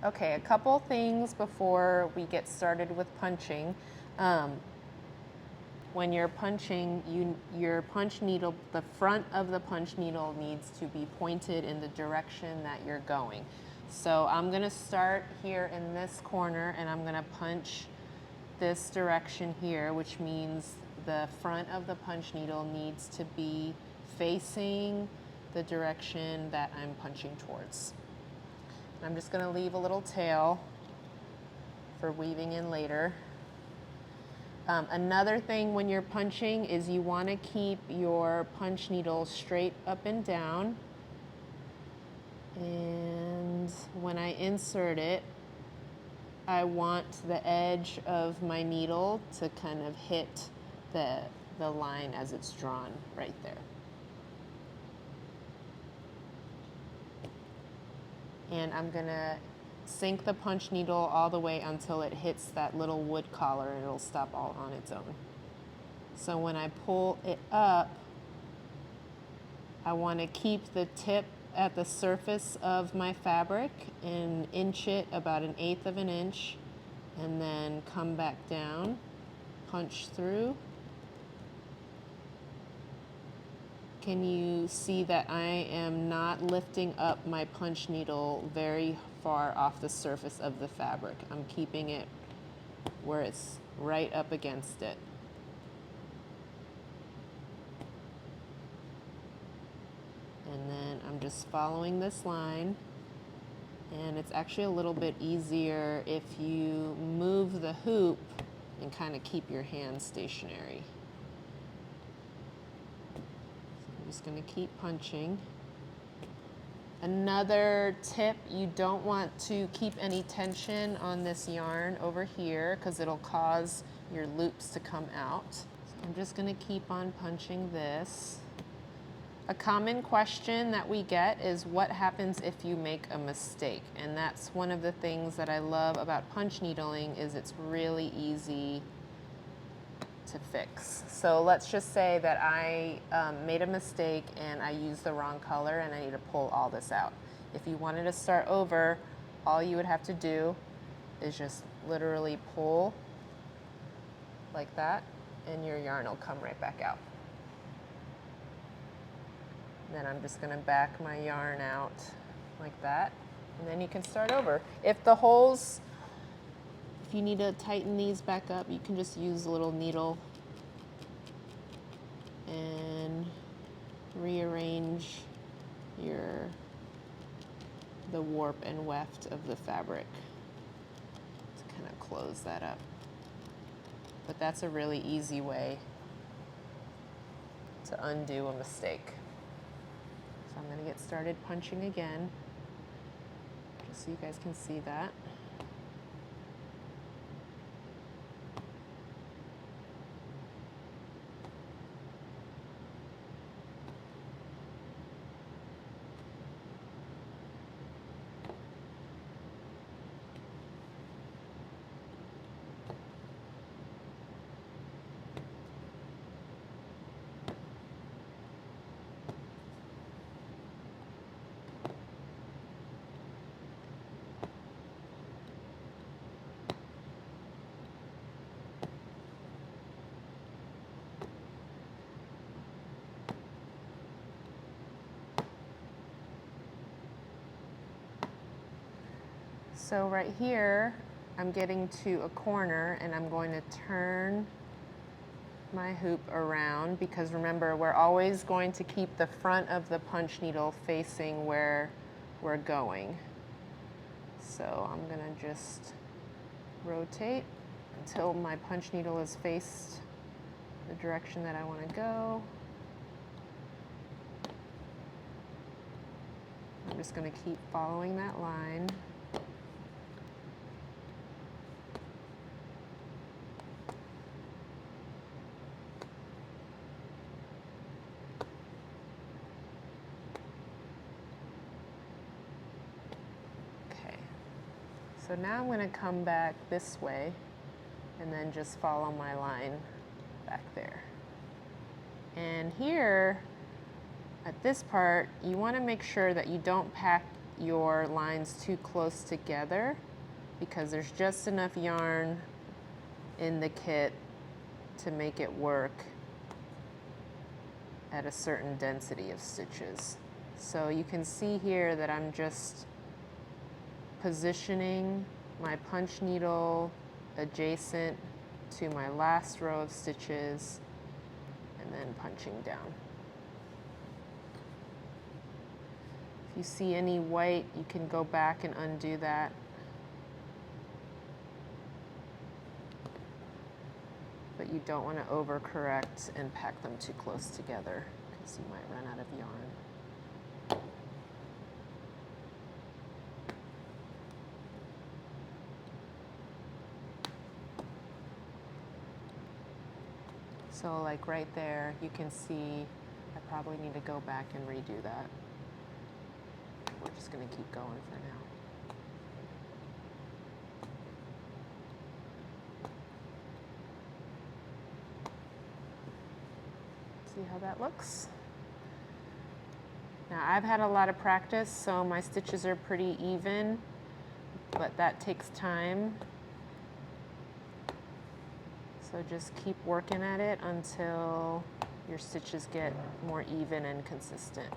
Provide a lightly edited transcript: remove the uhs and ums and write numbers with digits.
Okay, a couple things before we get started with punching. When you're punching, your punch needle, the front of the punch needle needs to be pointed in the direction that you're going. So I'm gonna start here in this corner and I'm gonna punch this direction here, which means the front of the punch needle needs to be facing the direction that I'm punching towards. I'm just going to leave a little tail for weaving in later. Another thing when you're punching is you want to keep your punch needle straight up and down. And when I insert it, I want the edge of my needle to kind of hit the line as it's drawn right there. And I'm going to sink the punch needle all the way until it hits that little wood collar and it'll stop all on its own. So when I pull it up, I want to keep the tip at the surface of my fabric and inch it about 1/8 of an inch and then come back down, punch through. Can you see that I am not lifting up my punch needle very far off the surface of the fabric? I'm keeping it where it's right up against it. And then I'm just following this line. And it's actually a little bit easier if you move the hoop and kind of keep your hand stationary. I'm just going to keep punching. Another tip, you don't want to keep any tension on this yarn over here because it'll cause your loops to come out. So I'm just going to keep on punching this. A common question that we get is what happens if you make a mistake? And that's one of the things that I love about punch needling is it's really easy to fix. So let's just say that I made a mistake and I used the wrong color and I need to pull all this out. If you wanted to start over, all you would have to do is just literally pull like that and your yarn will come right back out. Then I'm just going to back my yarn out like that and then you can start over. If the holes, if you need to tighten these back up, you can just use a little needle and rearrange the warp and weft of the fabric to kind of close that up. But that's a really easy way to undo a mistake. So I'm going to get started punching again, just so you guys can see that. So right here, I'm getting to a corner and I'm going to turn my hoop around because remember, we're always going to keep the front of the punch needle facing where we're going. So I'm gonna just rotate until my punch needle is faced the direction that I want to go. I'm just going to keep following that line. So now I'm going to come back this way and then just follow my line back there. And here, at this part, you want to make sure that you don't your lines too close together because there's just enough yarn in the kit to make it work at a certain density of stitches. So you can see here that I'm just positioning my punch needle adjacent to my last row of stitches and then punching down. If you see any white, you can go back and undo that. But you don't want to overcorrect and pack them too close together because you might run out of yarn. So like right there, you can see I probably need to go back and redo that. We're just going to keep going for now. See how that looks? Now I've had a lot of practice, so my stitches are pretty even, but that takes time. So just keep working at it until your stitches get more even and consistent.